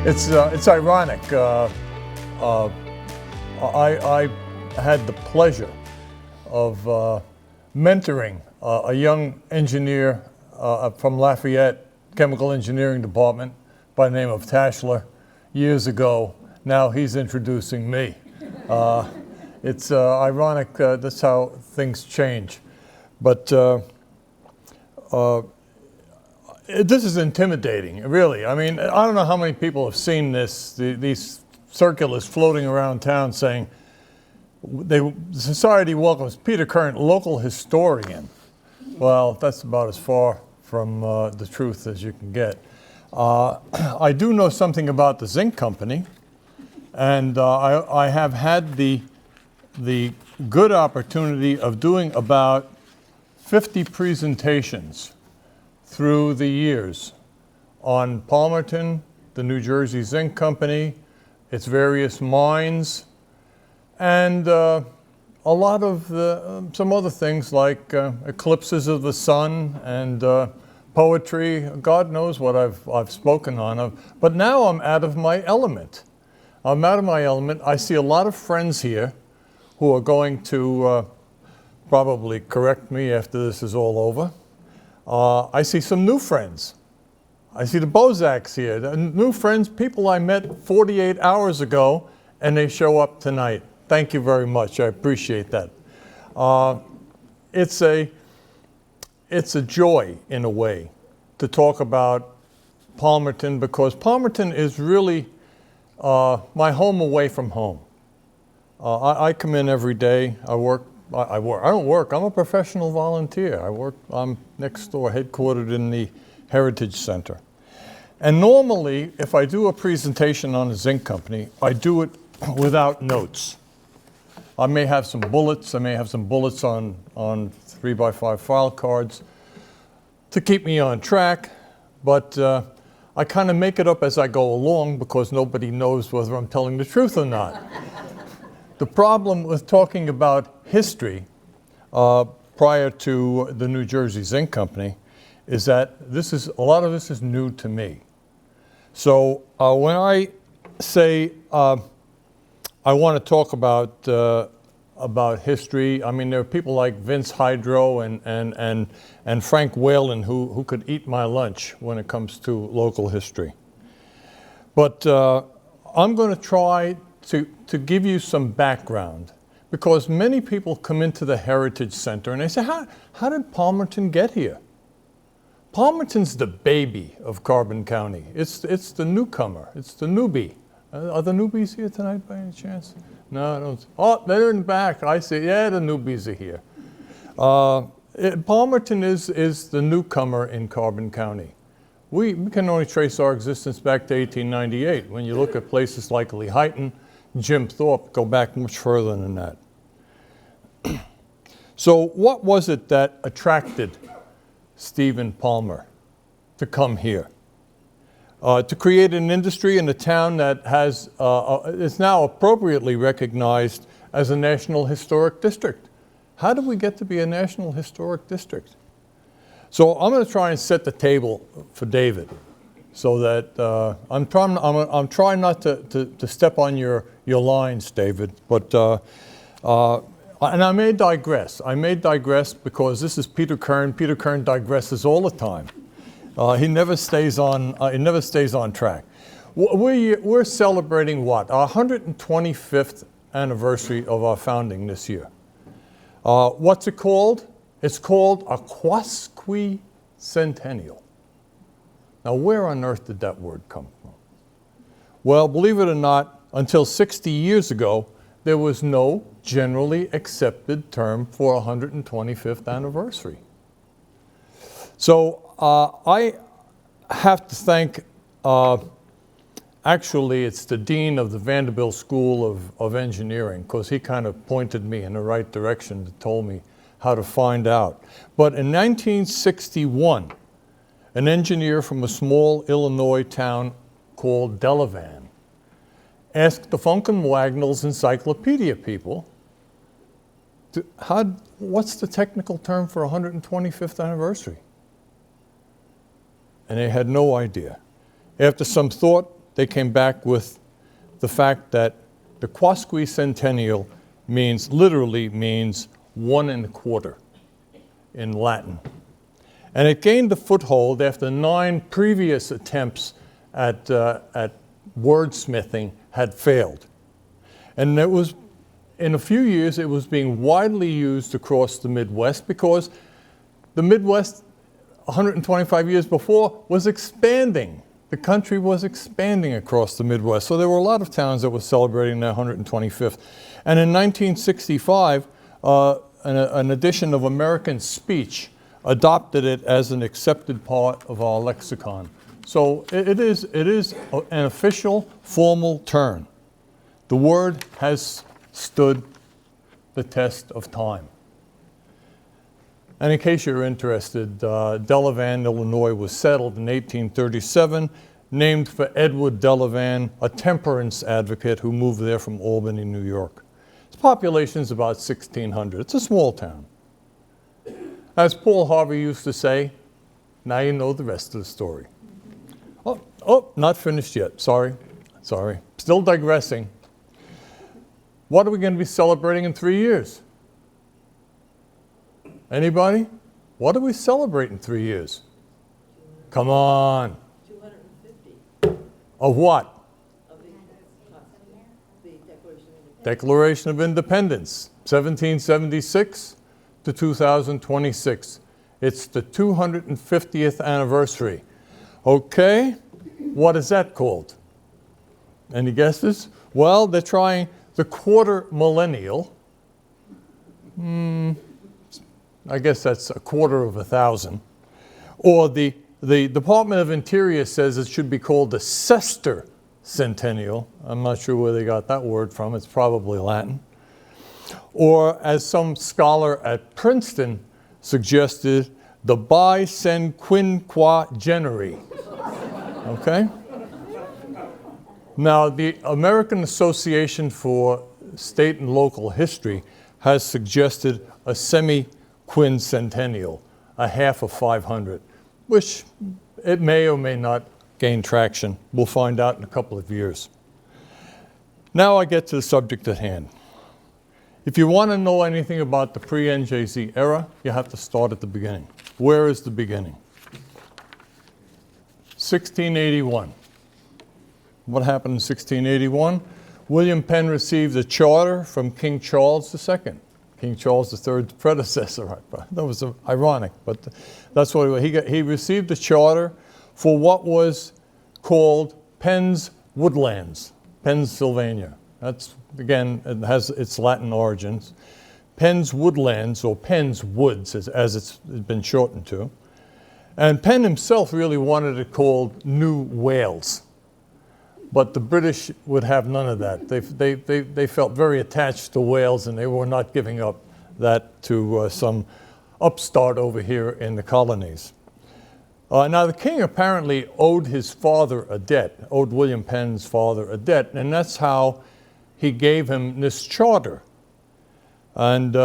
It's ironic. I had the pleasure of mentoring a young engineer from Lafayette Chemical Engineering Department by the name of Tashler years ago. Now he's introducing me. It's ironic, that's how things change. But this is intimidating, really. I mean, I don't know how many people have seen this, these circulars floating around town saying, the Society welcomes Peter Kern, local historian. Well, that's about as far from the truth as you can get. I do know something about the zinc company, and I have had the good opportunity of doing about 50 presentations through the years on Palmerton, the New Jersey Zinc Company, its various mines, and a lot of some other things like eclipses of the sun and poetry. God knows what I've spoken on of. But now I'm out of my element. I'm out of my element. I see a lot of friends here who are going to probably correct me after this is all over. I see some new friends. I see the Bozaks here, the new friends, people I met 48 hours ago, and they show up tonight. Thank you very much. I appreciate that. It's a joy, in a way, to talk about Palmerton, because Palmerton is really my home away from home. I come in every day. I don't work. I'm a professional volunteer. I'm next door, headquartered in the Heritage Center. And normally, if I do a presentation on a zinc company, I do it without notes. I may have some bullets. I may have some bullets on 3x5 file cards to keep me on track, but I kind of make it up as I go along because nobody knows whether I'm telling the truth or not. The problem with talking about history prior to the New Jersey Zinc Company is that a lot of this is new to me. So when I say I want to talk about history, I mean, there are people like Vince Hydro and Frank Whalen who could eat my lunch when it comes to local history. But I'm going to try to give you some background, because many people come into the Heritage Center and they say, how did Palmerton get here? Palmerton's the baby of Carbon County. It's the newcomer. It's the newbie. Are the newbies here tonight by any chance? No, I don't. Oh, they're in the back. I see. Yeah, the newbies are here. Palmerton is the newcomer in Carbon County. We can only trace our existence back to 1898. When you look at places like Lehighton, Jim Thorpe, go back much further than that. So what was it that attracted Stephen Palmer to come here? To create an industry in a town that is now appropriately recognized as a National Historic District. How did we get to be a National Historic District? So I'm going to try and set the table for David, so that I'm trying not to step on your lines, David. But and I may digress. I may digress because this is Peter Kern. Peter Kern digresses all the time. He never stays on track. We're celebrating what? Our 125th anniversary of our founding this year. What's it called? It's called a quasquicentennial. Now, where on earth did that word come from? Well, believe it or not, until 60 years ago, there was no generally accepted term for 125th anniversary. So I have to thank, actually it's the dean of the Vanderbilt School of Engineering, because he kind of pointed me in the right direction and told me how to find out. But in 1961, an engineer from a small Illinois town called Delavan asked the Funk and Wagnalls Encyclopedia people, what's the technical term for 125th anniversary? And they had no idea. After some thought, they came back with the fact that the quasquicentennial literally means 1 1/4 in Latin. And it gained a foothold after 9 previous attempts at wordsmithing had failed. And it was, in a few years, it was being widely used across the Midwest because the Midwest, 125 years before, was expanding. The country was expanding across the Midwest. So there were a lot of towns that were celebrating their 125th. And in 1965, an edition of American Speech adopted it as an accepted part of our lexicon. So it is an official, formal term. The word has stood the test of time. And in case you're interested, Delavan, Illinois was settled in 1837, named for Edward Delavan, a temperance advocate who moved there from Albany, New York. Its population is about 1,600. It's a small town. As Paul Harvey used to say, now you know the rest of the story. Oh, not finished yet. Sorry. Still digressing. What are we going to be celebrating in 3 years? Anybody? What do we celebrate in 3 years? Come on. 250. Of what? Of the Declaration of Independence, 1776 to 2026. It's the 250th anniversary. Okay, what is that called? Any guesses? Well, they're trying the quarter millennial. I guess that's 250,000. Or the Department of Interior says it should be called the sexticentennial. I'm not sure where they got that word from. It's probably Latin. Or as some scholar at Princeton suggested, the bicentenniary. Okay? Now, the American Association for State and Local History has suggested a semi-quincentennial, a half of 500, which it may or may not gain traction. We'll find out in a couple of years. Now I get to the subject at hand. If you want to know anything about the pre-NJZ era, you have to start at the beginning. Where is the beginning? 1681. What happened in 1681? William Penn received a charter from King Charles II. King Charles III's predecessor. That was ironic, but that's what he received a charter for what was called Penn's Woodlands, Pennsylvania. That's, again, it has its Latin origins. Penn's Woodlands, or Penn's Woods, as it's been shortened to. And Penn himself really wanted it called New Wales. But the British would have none of that. They felt very attached to Wales, and they were not giving up that to some upstart over here in the colonies. Now, the king apparently owed his father a debt, owed William Penn's father a debt, and that's how he gave him this charter. And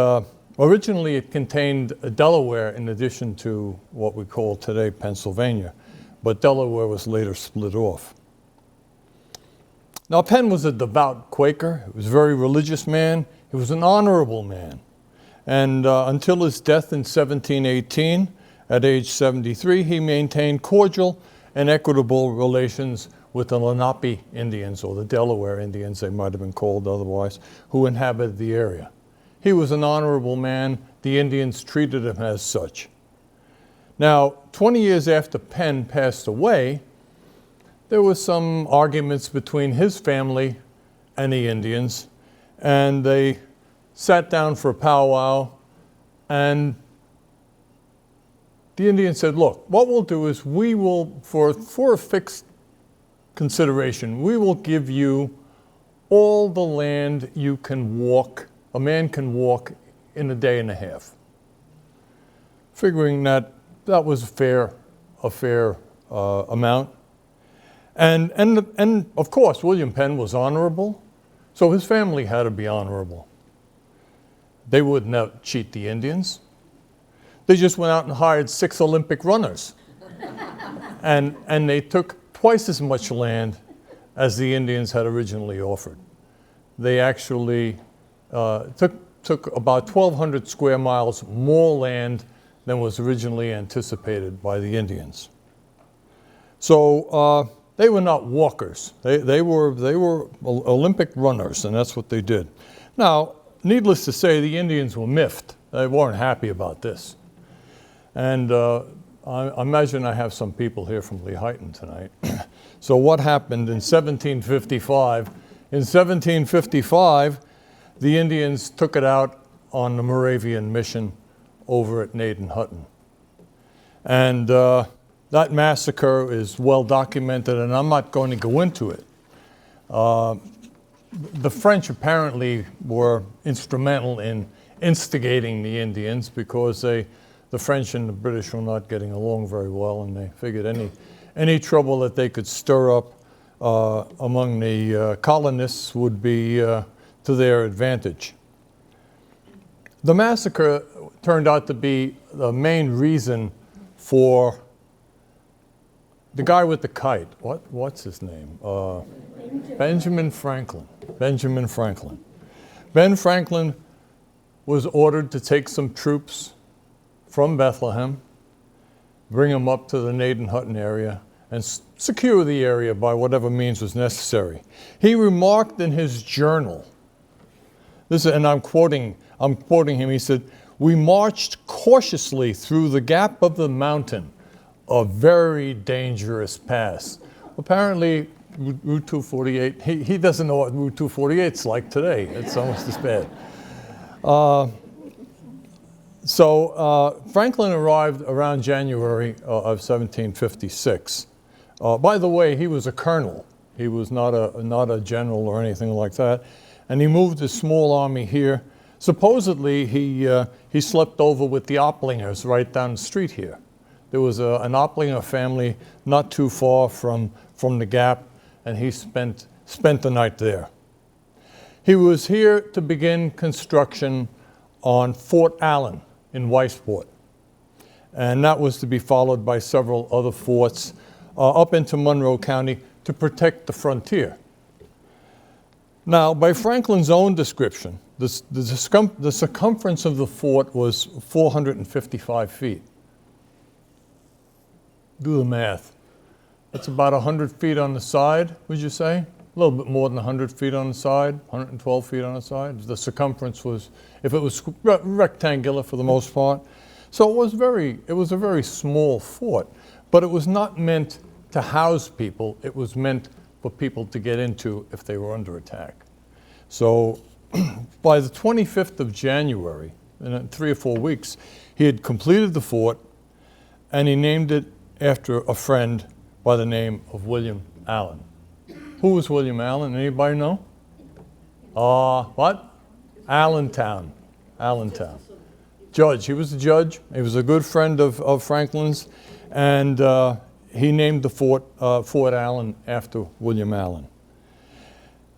originally it contained Delaware in addition to what we call today Pennsylvania, but Delaware was later split off. Now, Penn was a devout Quaker. He was a very religious man. He was an honorable man. And until his death in 1718, at age 73, he maintained cordial and equitable relations with the Lenape Indians, or the Delaware Indians, they might have been called otherwise, who inhabited the area. He was an honorable man. The Indians treated him as such. Now, 20 years after Penn passed away, there was some arguments between his family and the Indians, and they sat down for a powwow, and the Indians said, look, what we'll do is we will, for a fixed consideration, we will give you all the land you can walk, a man can walk in a day and a half. Figuring that was a fair amount. And of course, William Penn was honorable, so his family had to be honorable. They wouldn't cheat the Indians. They just went out and hired 6 Olympic runners. and they took twice as much land as the Indians had originally offered. They actually took about 1,200 square miles more land than was originally anticipated by the Indians. So they were not walkers. They were Olympic runners, and that's what they did. Now, needless to say, the Indians were miffed. They weren't happy about this. And I imagine I have some people here from Lehighton tonight. So what happened in 1755? In 1755, the Indians took it out on the Moravian mission over at Naden-Hutton. And that massacre is well documented, and I'm not going to go into it. The French apparently were instrumental in instigating the Indians because the French and the British were not getting along very well, and they figured any trouble that they could stir up among the colonists would be to their advantage. The massacre turned out to be the main reason for the guy with the kite. What's his name? Benjamin Franklin. Benjamin Franklin. Ben Franklin was ordered to take some troops from Bethlehem, bring them up to the Naden-Hutton area, and secure the area by whatever means was necessary. He remarked in his journal, and I'm quoting him, he said, "We marched cautiously through the gap of the mountain, a very dangerous pass." Apparently, Route 248, he doesn't know what Route 248 is like today. It's almost as bad. So Franklin arrived around January of 1756. By the way, he was a colonel. He was not a general or anything like that. And he moved his small army here. Supposedly, he slept over with the Opplingers right down the street here. There was an Opplinger family not too far from the Gap, and he spent the night there. He was here to begin construction on Fort Allen in Weisport. And that was to be followed by several other forts up into Monroe County to protect the frontier. Now, by Franklin's own description, the circumference of the fort was 455 feet. Do the math. That's about 100 feet on the side, would you say? A little bit more than 100 feet on the side, 112 feet on the side. The circumference was, if it was rectangular for the most part. So it was a very small fort, but it was not meant to house people. It was meant for people to get into if they were under attack. So by the 25th of January, in 3 or 4 weeks, he had completed the fort, and he named it after a friend by the name of William Allen. Who was William Allen? Anybody know? What? Allentown. Allentown. Judge. He was a judge. He was a good friend of Franklin's, and he named the fort Fort Allen after William Allen.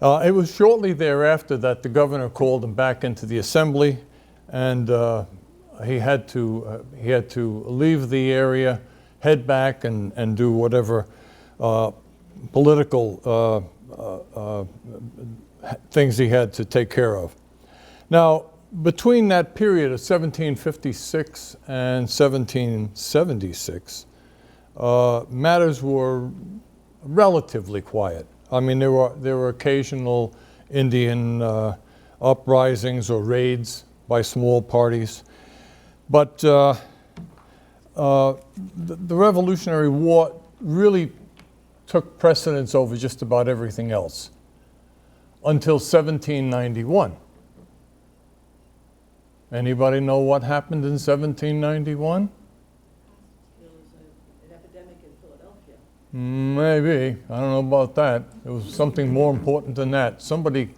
It was shortly thereafter that the governor called him back into the assembly, and he had to leave the area, head back, and do whatever political things he had to take care of. Now, between that period of 1756 and 1776, matters were relatively quiet. I mean, there were occasional Indian uprisings or raids by small parties, but the Revolutionary War really took precedence over just about everything else until 1791. Anybody know what happened in 1791? There was an epidemic in Philadelphia. Maybe. I don't know about that. It was something more important than that. Somebody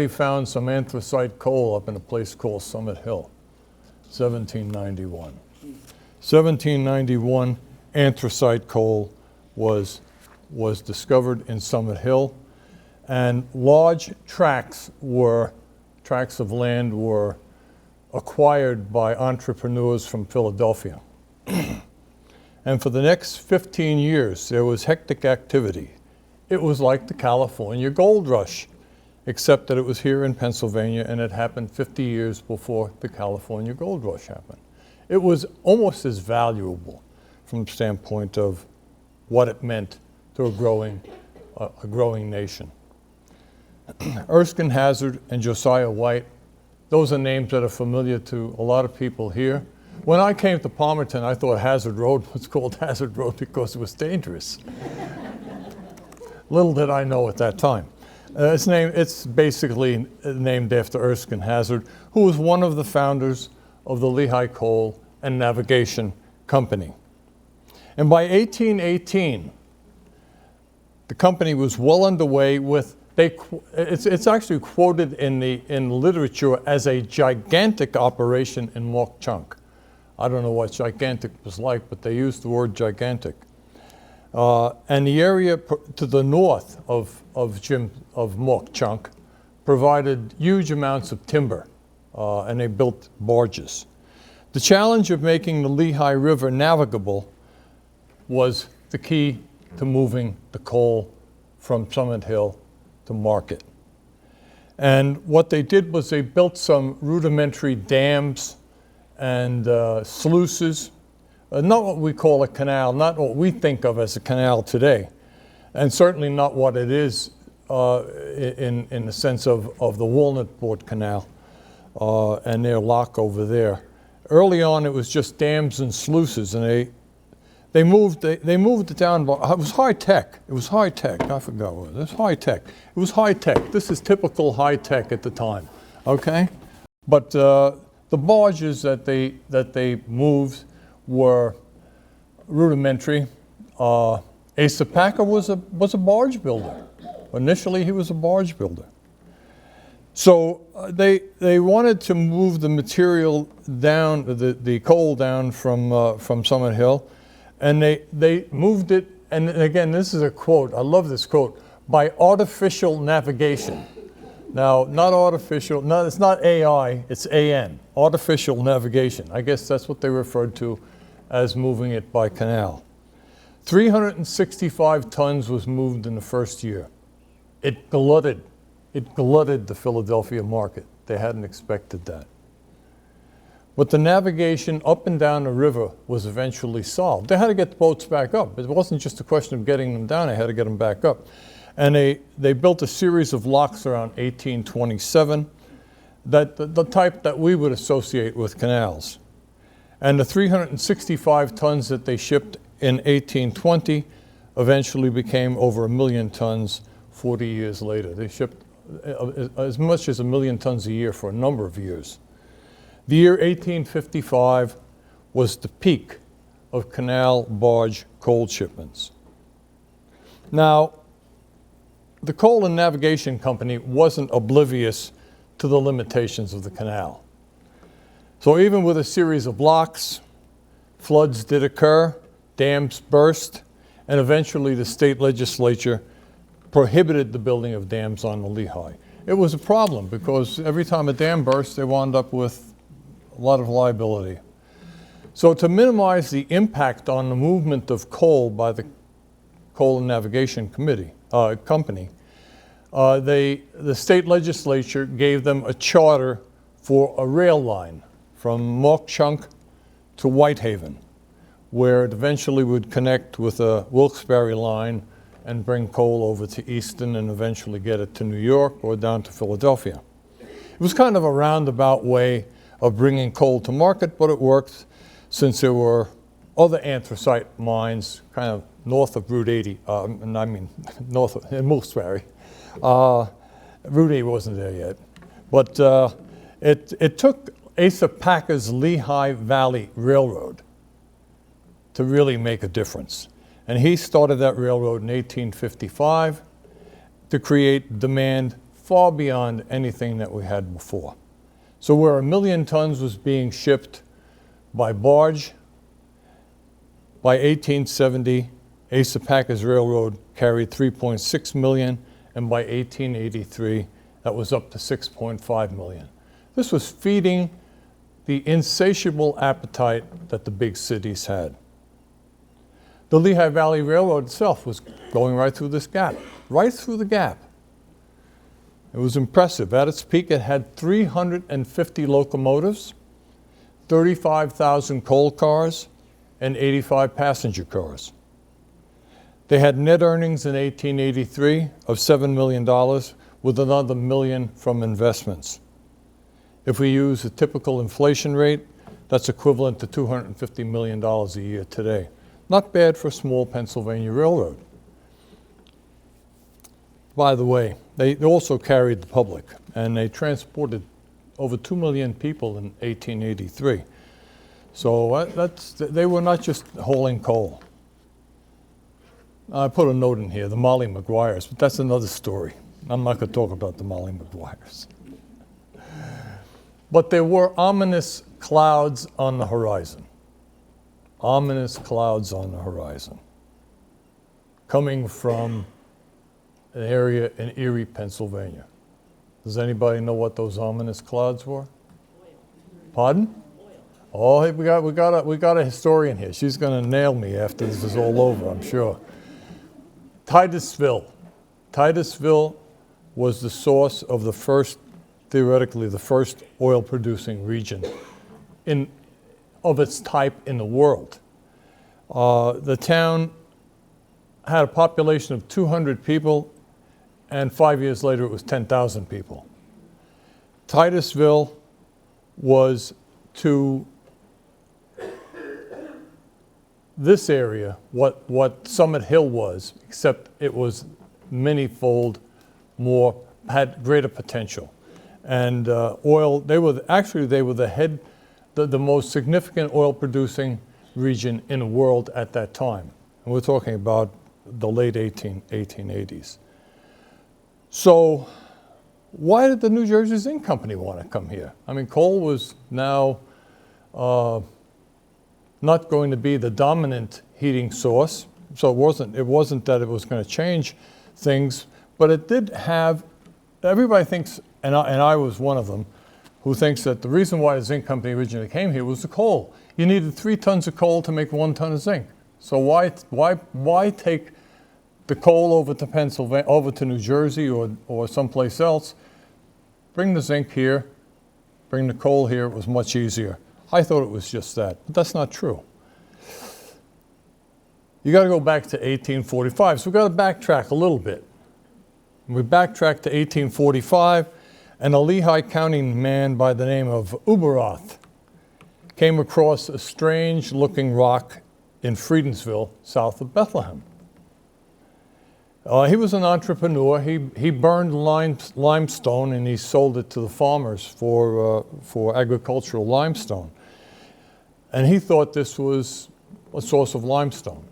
found some anthracite coal up in a place called Summit Hill. 1791. 1791, anthracite coal was discovered in Summit Hill, and large tracts of land were acquired by entrepreneurs from Philadelphia. And for the next 15 years, there was hectic activity it was like the California gold rush, except that it was here in Pennsylvania and it happened 50 years before the California gold rush happened. It was almost as valuable from the standpoint of what it meant to a growing nation. Erskine Hazard and Josiah White, those are names that are familiar to a lot of people here. When I came to Palmerton, I thought Hazard Road was called Hazard Road because it was dangerous. Little did I know at that time. It's basically named after Erskine Hazard, who was one of the founders of the Lehigh Coal and Navigation Company. And by 1818, the company was well underway with, it's actually quoted in literature as a gigantic operation in Mauch Chunk. I don't know what gigantic was like, but they used the word gigantic. And the area to the north of Mauch Chunk provided huge amounts of timber, and they built barges. The challenge of making the Lehigh River navigable was the key to moving the coal from Summit Hill to market. And what they did was they built some rudimentary dams and sluices, not what we call a canal, not what we think of as a canal today, and certainly not what it is in the sense of the Walnut Board Canal and their lock over there. Early on, it was just dams and sluices, and they moved it down. It was high tech. It was high tech. I forgot what it was. High tech. It was high tech. This is typical high tech at the time. Okay, but the barges that they moved were rudimentary. Asa Packer was a barge builder. Initially, he was a barge builder. So they wanted to move the material down, the coal down from Summit Hill, and they moved it. And again, this is a quote. I love this quote: by artificial navigation. Now, not artificial. No, it's not AI. It's AN. Artificial navigation. I guess that's what they referred to as moving it by canal. 365 tons was moved in the first year. It glutted the Philadelphia market. They hadn't expected that. But the navigation up and down the river was eventually solved. They had to get the boats back up. It wasn't just a question of getting them down, they had to get them back up. And they built a series of locks around 1827, the type that we would associate with canals. And the 365 tons that they shipped in 1820 eventually became over 1 million tons 40 years later. They shipped as much as 1 million tons a year for a number of years. The year 1855 was the peak of canal barge coal shipments. Now, the Coal and Navigation Company wasn't oblivious to the limitations of the canal. So even with a series of locks, floods did occur, dams burst, and eventually the state legislature prohibited the building of dams on the Lehigh. It was a problem because every time a dam burst, they wound up with a lot of liability. So to minimize the impact on the movement of coal by the Coal and Navigation Company, the state legislature gave them a charter for a rail line from Mauch Chunk to Whitehaven, where it eventually would connect with a Wilkes-Barre line and bring coal over to Easton and eventually get it to New York or down to Philadelphia. It was kind of a roundabout way of bringing coal to market, but it worked since there were other anthracite mines kind of north of Route 80, north of in Wilkes-Barre. Route 80 wasn't there yet. But it took Asa Packer's Lehigh Valley Railroad to really make a difference. And he started that railroad in 1855 to create demand far beyond anything that we had before. So where 1 million tons was being shipped by barge, by 1870, Asa Packer's railroad carried 3.6 million, and by 1883, that was up to 6.5 million. This was feeding the insatiable appetite that the big cities had. The Lehigh Valley Railroad itself was going right through this gap, right through the gap. It was impressive. At its peak, it had 350 locomotives, 35,000 coal cars, and 85 passenger cars. They had net earnings in 1883 of $7 million, with another million from investments. If we use a typical inflation rate, that's equivalent to $250 million a year today. Not bad for a small Pennsylvania railroad. By the way, they also carried the public, and they transported over 2 million people in 1883. So they were not just hauling coal. I put a note in here, the Molly Maguires, but that's another story. I'm not going to talk about the Molly Maguires. But there were ominous clouds on the horizon. Ominous clouds on the horizon. Coming from an area in Erie, Pennsylvania. Does anybody know what those ominous clouds were? Oil. Pardon? Oil. Oh, hey, we got a historian here. She's going to nail me after this is all over, I'm sure. Titusville. Titusville was the source of the first, theoretically, the first oil-producing region of its type in the world. The town had a population of 200 people, and 5 years later it was 10,000 people. Titusville was to this area what Summit Hill was, except it was many-fold more, had greater potential. And oil, they were the most significant oil-producing region in the world at that time. And we're talking about the late 1880s. So why did the New Jersey Zinc Company want to come here? I mean, coal was now not going to be the dominant heating source. So it wasn't that it was going to change things, but it did have, everybody thinks, and I was one of them, who thinks that the reason why the zinc company originally came here was the coal. You needed 3 tons of coal to make 1 ton of zinc. So why take the coal over to Pennsylvania, over to New Jersey or someplace else? Bring the zinc here, bring the coal here. It was much easier. I thought it was just that, but that's not true. You got to go back to 1845. So we've got to backtrack a little bit. We backtrack to 1845, and a Lehigh County man by the name of Uberoth came across a strange-looking rock in Friedensville, south of Bethlehem. He was an entrepreneur. He burned limestone and he sold it to the farmers for agricultural limestone. And he thought this was a source of limestone,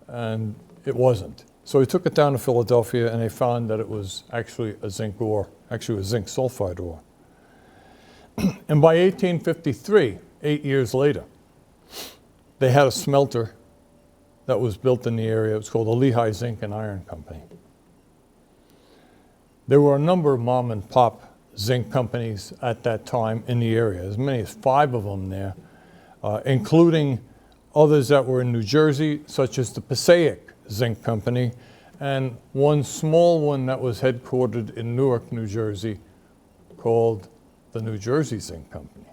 and it wasn't. So he took it down to Philadelphia, and they found that it was actually a zinc ore, actually a zinc sulfide ore. And by 1853, 8 years later, they had a smelter that was built in the area. It was called the Lehigh Zinc and Iron Company. There were a number of mom and pop zinc companies at that time in the area, as many as 5 of them there, including others that were in New Jersey, such as the Passaic Zinc Company, and one small one that was headquartered in Newark, New Jersey, called the New Jersey Zinc Company.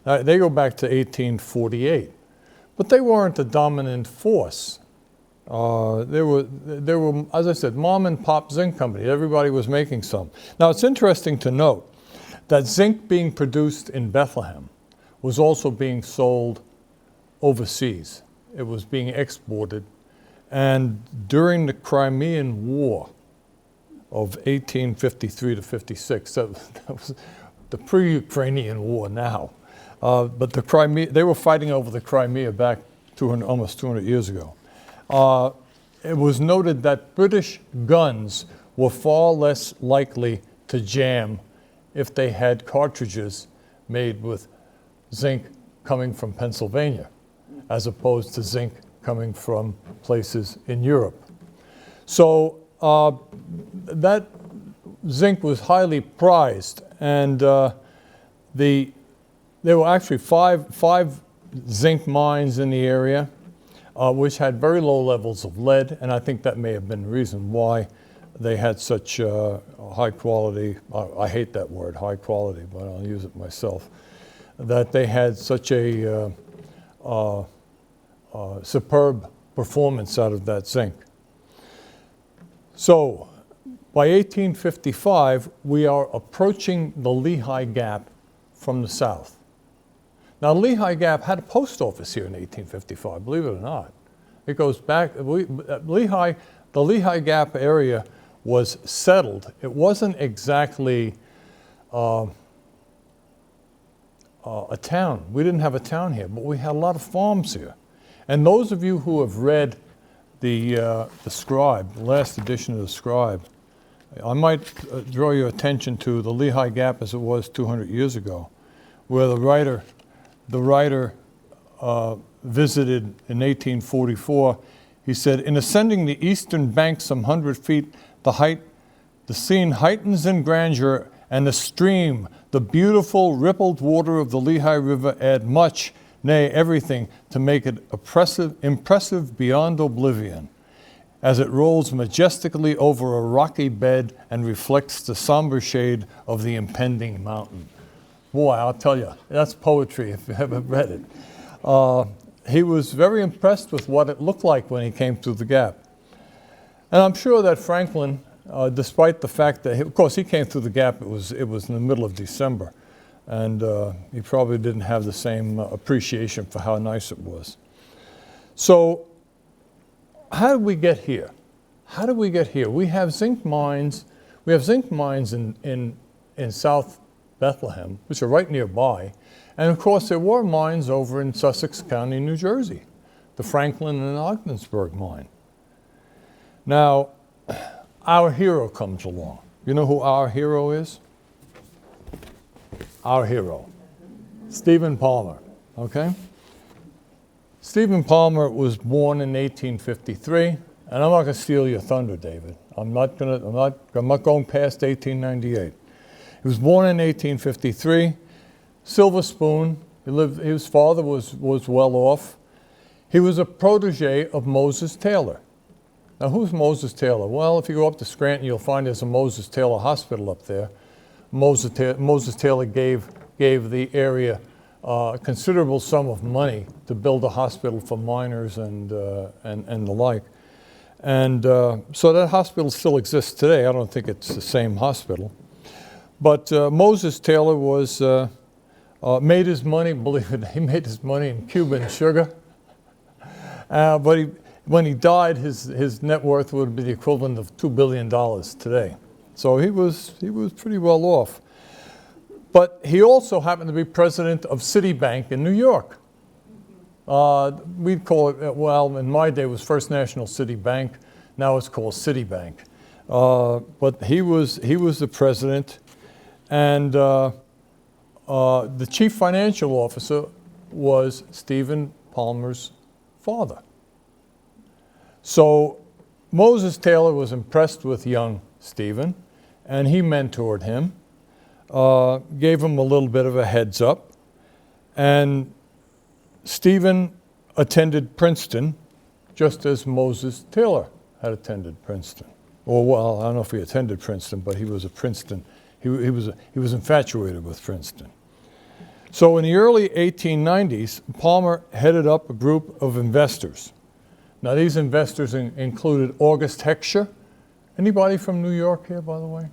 They go back to 1848, but they weren't the dominant force. There were, as I said, mom and pop zinc companies. Everybody was making some. Now it's interesting to note that zinc being produced in Bethlehem was also being sold overseas. It was being exported. And during the Crimean War of 1853 to 56, that was the pre-Ukrainian war now. But the Crimea, they were fighting over the Crimea back almost 200 years ago. It was noted that British guns were far less likely to jam if they had cartridges made with zinc coming from Pennsylvania, as opposed to zinc coming from places in Europe. So that zinc was highly prized, and there were actually five zinc mines in the area. which had very low levels of lead, and I think that may have been the reason why they had such high quality, I hate that word, high quality, but I'll use it myself, that they had such a superb performance out of that zinc. So by 1855, we are approaching the Lehigh Gap from the south. Now, Lehigh Gap had a post office here in 1855, believe it or not. It goes back, the Lehigh Gap area was settled. It wasn't exactly a town. We didn't have a town here, but we had a lot of farms here. And those of you who have read the Scribe, the last edition of the Scribe, I might draw your attention to the Lehigh Gap as it was 200 years ago, where the writer visited in 1844. He said, "In ascending the eastern bank some 100 feet, the scene heightens in grandeur, and the stream, the beautiful rippled water of the Lehigh River add much, nay, everything, to make it impressive beyond oblivion, as it rolls majestically over a rocky bed and reflects the somber shade of the impending mountain." Boy, I'll tell you, that's poetry if you haven't read it. He was very impressed with what it looked like when he came through the gap. And I'm sure that Franklin, despite the fact that, of course, he came through the gap, it was in the middle of December, and he probably didn't have the same appreciation for how nice it was. So how did we get here? How did we get here? We have zinc mines. We have zinc mines in South Bethlehem, which are right nearby. And of course, there were mines over in Sussex County, New Jersey, the Franklin and Ogdensburg mine. Now, our hero comes along. You know who our hero is? Our hero, Stephen Palmer, okay? Stephen Palmer was born in 1853, and I'm not going to steal your thunder, David. I'm not going past 1898. He was born in 1853, silver spoon. His father was well off. He was a protege of Moses Taylor. Now, who's Moses Taylor? Well, if you go up to Scranton, you'll find there's a Moses Taylor Hospital up there. Moses Taylor gave the area a considerable sum of money to build a hospital for miners and the like. And so that hospital still exists today. I don't think it's the same hospital. But Moses Taylor made his money, believe it, he made his money in Cuban sugar. But when he died, his net worth would be the equivalent of $2 billion today. So he was pretty well off. But he also happened to be president of Citibank in New York. We'd call it, well, in my day it was First National City Bank. Now it's called Citibank. But he was the president. And the chief financial officer was Stephen Palmer's father. So Moses Taylor was impressed with young Stephen, and he mentored him, gave him a little bit of a heads up. And Stephen attended Princeton, just as Moses Taylor had attended Princeton. Or, well, I don't know if he attended Princeton, but he was a Princeton. He was infatuated with Princeton. So in the early 1890s, Palmer headed up a group of investors. Now, these investors included August Heckscher. Anybody from New York here, by the way?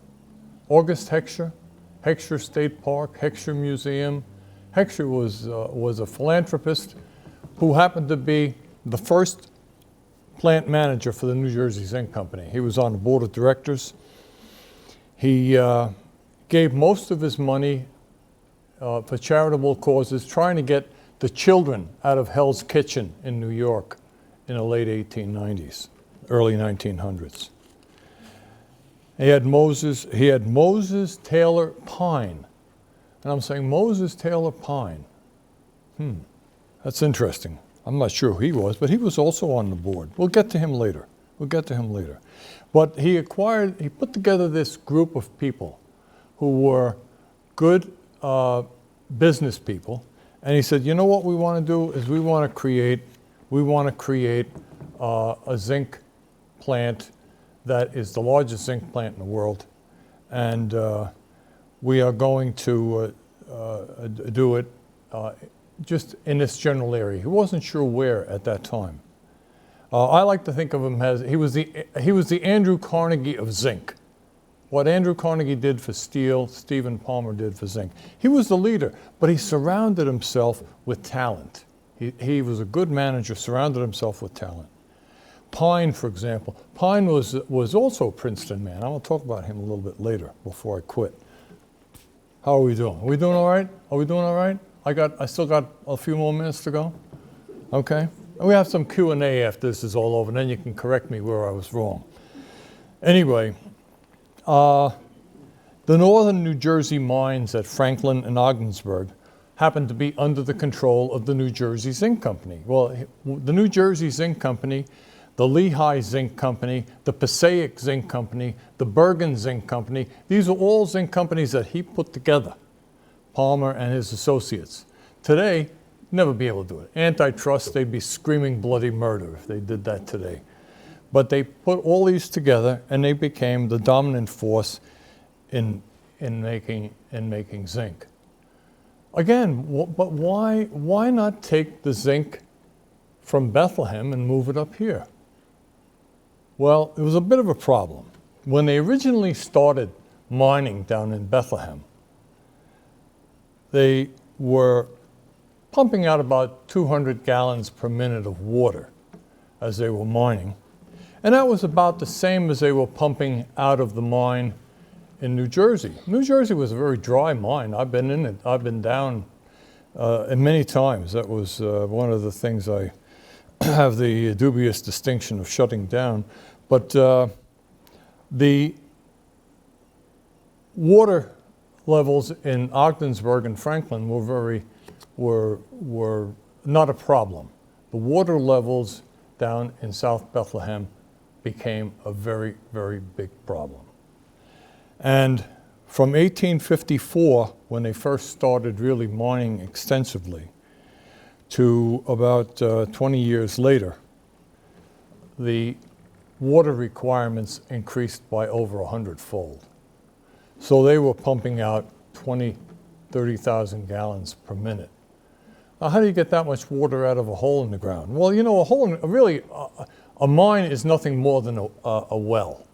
August Heckscher, Heckscher State Park, Heckscher Museum. Heckscher was a philanthropist who happened to be the first plant manager for the New Jersey Zinc Company. He was on the board of directors. He gave most of his money for charitable causes, trying to get the children out of Hell's Kitchen in New York in the late 1890s, early 1900s. He had Moses Taylor Pine. And I'm saying, Moses Taylor Pine. That's interesting. I'm not sure who he was, but he was also on the board. We'll get to him later. But he put together this group of people who were good business people. And he said, you know what we want to do is we want to create we want to create a zinc plant that is the largest zinc plant in the world. And we are going to do it just in this general area. He wasn't sure where at that time. I like to think of him as, he was the Andrew Carnegie of zinc. What Andrew Carnegie did for steel, Stephen Palmer did for zinc. He was the leader, but he surrounded himself with talent. He was a good manager, surrounded himself with talent. Pine, for example. Pine was also a Princeton man. I'm going to talk about him a little bit later before I quit. How are we doing? Are we doing all right? Are we doing all right? I still got a few more minutes to go. Okay. And we have some Q&A after this is all over, and then you can correct me where I was wrong. Anyway, the northern New Jersey mines at Franklin and Ogdensburg happened to be under the control of the New Jersey Zinc Company. Well, the New Jersey Zinc Company, the Lehigh Zinc Company, the Passaic Zinc Company, the Bergen Zinc Company, these are all zinc companies that he put together, Palmer and his associates. Today, never be able to do it. Antitrust, they'd be screaming bloody murder if they did that today. But they put all these together and they became the dominant force in making zinc. Again, but why not take the zinc from Bethlehem and move it up here? Well, it was a bit of a problem. When they originally started mining down in Bethlehem, they were pumping out about 200 gallons per minute of water as they were mining. And that was about the same as they were pumping out of the mine in New Jersey. New Jersey was a very dry mine. I've been in it. I've been down many times. That was one of the things I have the dubious distinction of shutting down. But the water levels in Ogdensburg and Franklin were not a problem. The water levels down in South Bethlehem became a very, very big problem. And from 1854, when they first started really mining extensively, to about 20 years later, the water requirements increased by over 100-fold. So they were pumping out 30,000 gallons per minute. Now, how do you get that much water out of a hole in the ground? Well, you know, a mine is nothing more than a well.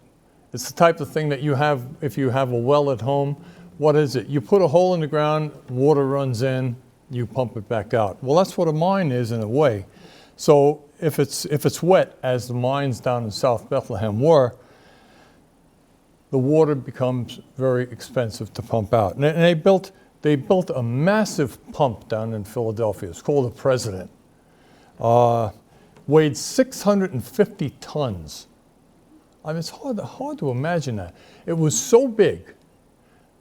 It's the type of thing that you have, if you have a well at home, what is it? You put a hole in the ground, water runs in, you pump it back out. Well, that's what a mine is in a way. So if it's wet, as the mines down in South Bethlehem were, the water becomes very expensive to pump out. And they built a massive pump down in Philadelphia. It's called the President. Weighed 650 tons. I mean, it's hard to imagine that. It was so big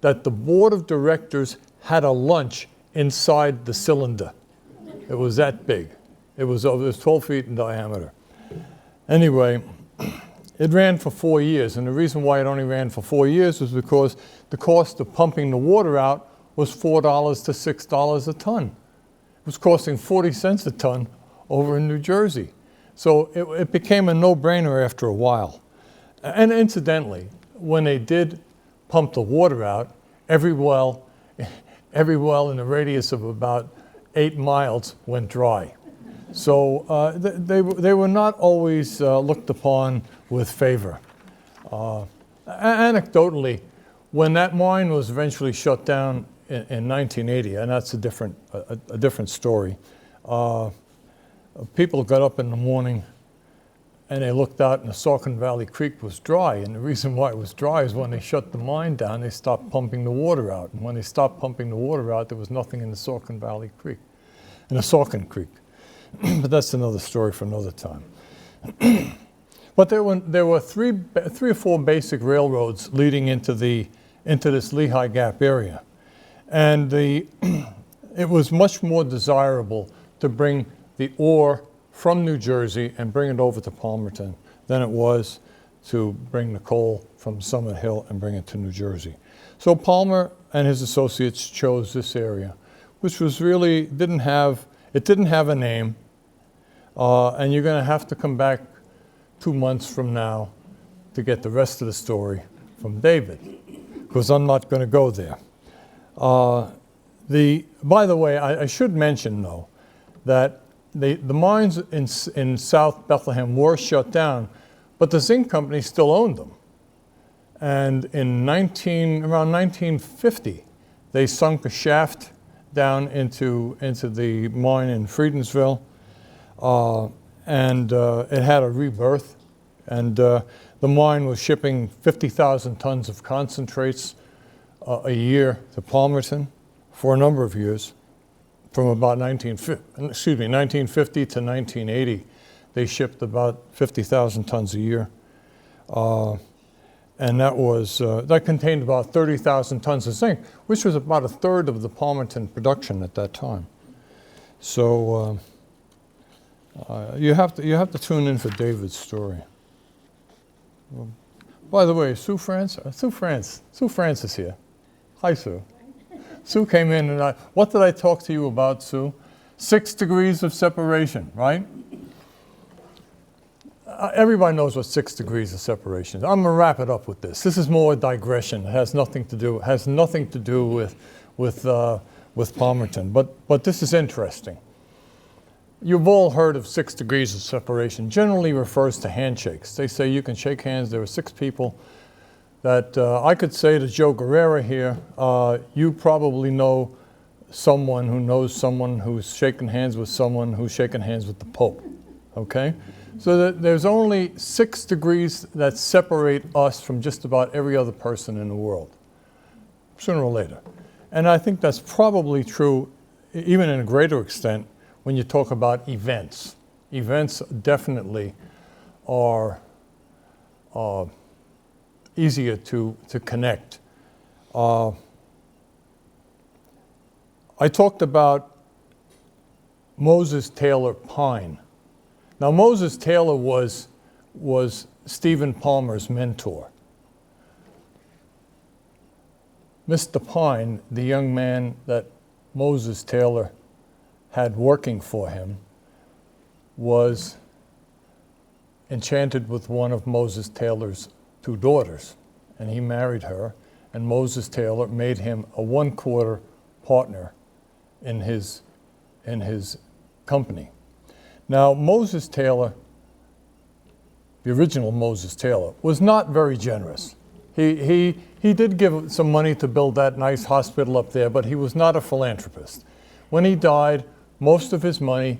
that the board of directors had a lunch inside the cylinder. It was that big. It was 12 feet in diameter. Anyway, it ran for 4 years, and the reason why it only ran for 4 years was because the cost of pumping the water out was $4 to $6 a ton. It was costing 40 cents a ton over in New Jersey. So it became a no-brainer after a while. And incidentally, when they did pump the water out, every well in a radius of about 8 miles went dry. So they were not always looked upon with favor. Anecdotally, when that mine was eventually shut down in 1980, and that's a different story, people got up in the morning and they looked out and the Saucon Valley Creek was dry. And the reason why it was dry is when they shut the mine down, they stopped pumping the water out. And when they stopped pumping the water out, there was nothing in the Saucon Valley Creek, in the Saucon Creek. But that's another story for another time. But there were three or four basic railroads leading into this Lehigh Gap area. And it was much more desirable to bring the ore from New Jersey and bring it over to Palmerton than it was to bring the coal from Summit Hill and bring it to New Jersey. So Palmer and his associates chose this area, which was really, didn't have a name. And you're going to have to come back 2 months from now to get the rest of the story from David, because I'm not going to go there. By the way, I should mention, though, that the mines in South Bethlehem were shut down, but the zinc company still owned them. And in around 1950, they sunk a shaft down into the mine in Friedensville, and it had a rebirth. And the mine was shipping 50,000 tons of concentrates a year to Palmerton for a number of years. From about 1950 to 1980, they shipped about 50,000 tons a year. And that contained about 30,000 tons of zinc, which was about a third of the Palmerton production at that time. So you have to tune in for David's story. By the way, Sue France is here. Hi, Sue. Sue came in and what did I talk to you about, Sue? 6 degrees of separation, right? Everybody knows what 6 degrees of separation is. I'm going to wrap it up with this. This is more a digression. It has nothing to do with Palmerton, but this is interesting. You've all heard of 6 degrees of separation. Generally refers to handshakes. They say you can shake hands. There were 6 people that I could say to Joe Guerrera here, you probably know someone who knows someone who's shaken hands with someone who's shaken hands with the Pope, okay? So that there's only 6 degrees that separate us from just about every other person in the world, sooner or later. And I think that's probably true, even in a greater extent, when you talk about events. Events definitely are easier to connect. I talked about Moses Taylor Pine. Now, Moses Taylor was Stephen Palmer's mentor. Mr. Pine, the young man that Moses Taylor had working for him, was enchanted with one of Moses Taylor's 2 daughters, and he married her, and Moses Taylor made him a 1/4 partner in his company. Now, Moses Taylor, the original Moses Taylor, was not very generous. He did give some money to build that nice hospital up there, but he was not a philanthropist. When he died, most of his money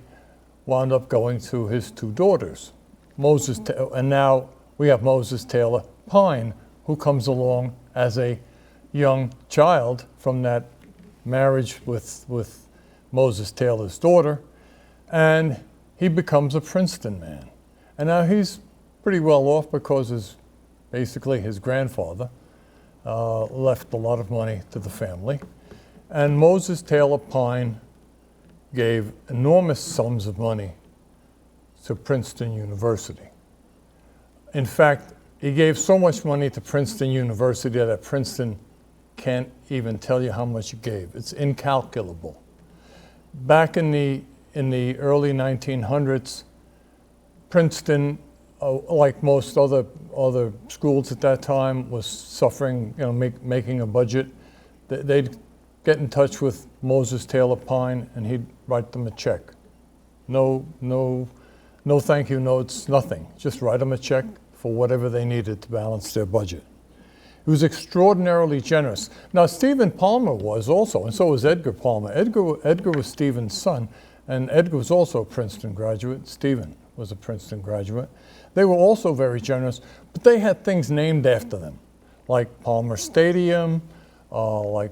wound up going to his 2 daughters. And now we have Moses Taylor Pine, who comes along as a young child from that marriage with Moses Taylor's daughter, and he becomes a Princeton man. And now he's pretty well off because basically his grandfather left a lot of money to the family. And Moses Taylor Pine gave enormous sums of money to Princeton University. In fact, he gave so much money to Princeton University that Princeton can't even tell you how much he gave. It's incalculable. Back in the early 1900s, Princeton, like most other schools at that time, was suffering, making a budget. They'd get in touch with Moses Taylor Pine, and he'd write them a check. No thank you notes, nothing. Just write them a check for whatever they needed to balance their budget. He was extraordinarily generous. Now, Stephen Palmer was also, and so was Edgar Palmer. Edgar was Stephen's son, and Edgar was also a Princeton graduate. Stephen was a Princeton graduate. They were also very generous, but they had things named after them, like Palmer Stadium, Palmer.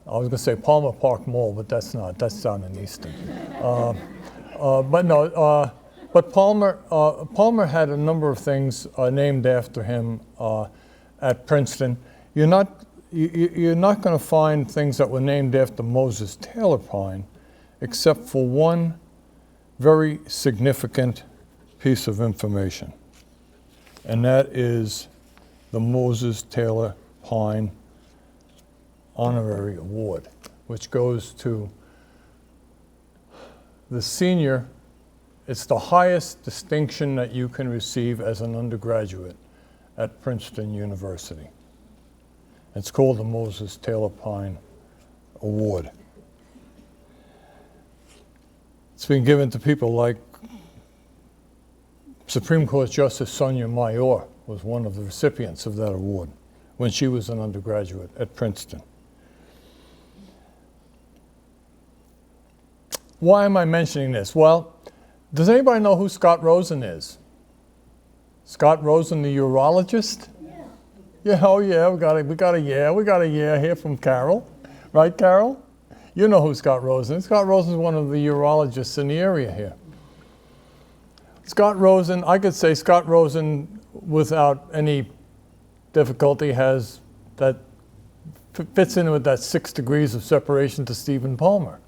I was going to say Palmer Park Mall, but that's not. That's down in Easton. But Palmer had a number of things named after him at Princeton. You're not going to find things that were named after Moses Taylor Pine, except for one very significant piece of information, and that is the Moses Taylor Pine Honorary Award, which goes to the senior It's the highest distinction that you can receive as an undergraduate at Princeton University. It's called the Moses Taylor Pine Award. It's been given to people like Supreme Court Justice Sonia Mayor was one of the recipients of that award when she was an undergraduate at Princeton. Why am I mentioning this? Well, does anybody know who Scott Rosen is? Scott Rosen, the urologist? Yeah. Yeah, oh yeah, we got a yeah here from Carol. Right, Carol? You know who Scott Rosen is. Scott Rosen is one of the urologists in the area here. Scott Rosen, I could say Scott Rosen without any difficulty has that, fits in with that 6 degrees of separation to Stephen Palmer.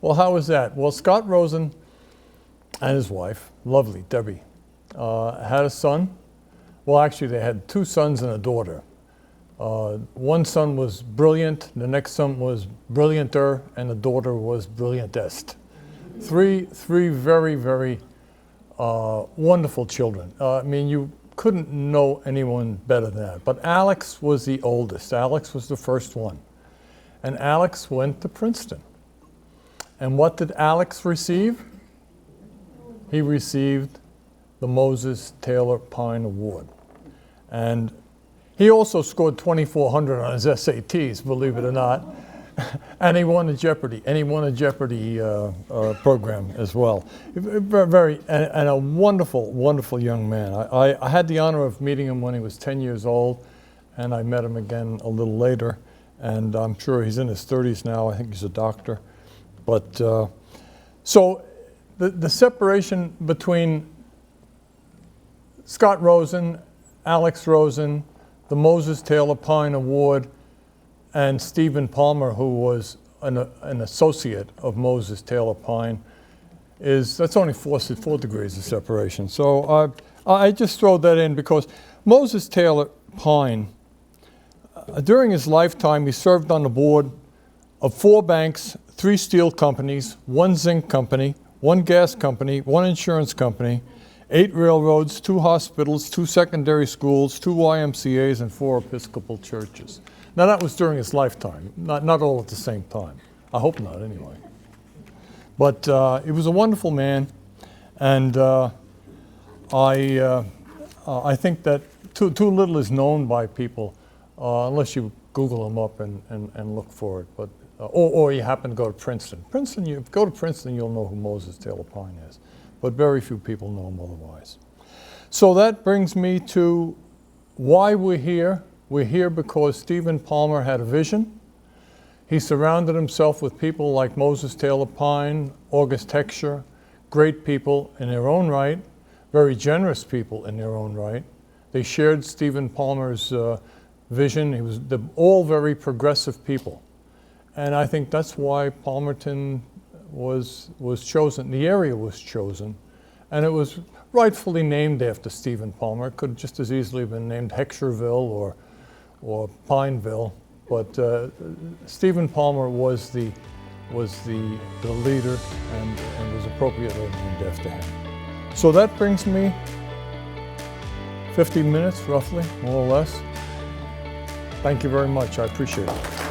Well, how is that? Well, Scott Rosen and his wife, lovely Debbie, had a son. Well, actually, they had 2 sons and a daughter. One son was brilliant, the next son was brillianter, and the daughter was brilliantest. Three very, very wonderful children. I mean, you couldn't know anyone better than that. But Alex was the oldest. Alex was the first one. And Alex went to Princeton. And what did Alex receive? He received the Moses Taylor Pine Award. And he also scored 2,400 on his SATs, believe it or not. And he won a Jeopardy! Program as well. And a wonderful, wonderful young man. I had the honor of meeting him when he was 10 years old, and I met him again a little later. And I'm sure he's in his 30s now. I think he's a doctor. But so the separation between Scott Rosen, Alex Rosen, the Moses Taylor Pine Award, and Stephen Palmer, who was an associate of Moses Taylor Pine, that's only 4 degrees of separation. So I just throw that in because Moses Taylor Pine, during his lifetime, he served on the board of 4 banks, 3 steel companies, 1 zinc company, 1 gas company, 1 insurance company, 8 railroads, 2 hospitals, 2 secondary schools, 2 YMCAs, and 4 Episcopal churches. Now that was during his lifetime, not all at the same time. I hope not, anyway. But he was a wonderful man, and I think that too little is known by people unless you Google him up and look for it. But or you happen to go to Princeton. Princeton, you go to Princeton, you'll know who Moses Taylor Pine is. But very few people know him otherwise. So that brings me to why we're here. We're here because Stephen Palmer had a vision. He surrounded himself with people like Moses Taylor Pine, August Heckscher, great people in their own right, very generous people in their own right. They shared Stephen Palmer's vision. They're all very progressive people. And I think that's why Palmerton was chosen, the area was chosen, and it was rightfully named after Stephen Palmer. It could just as easily have been named Heckscherville or Pineville, but Stephen Palmer was the leader and was appropriately named after him. So that brings me 50 minutes, roughly, more or less. Thank you very much. I appreciate it.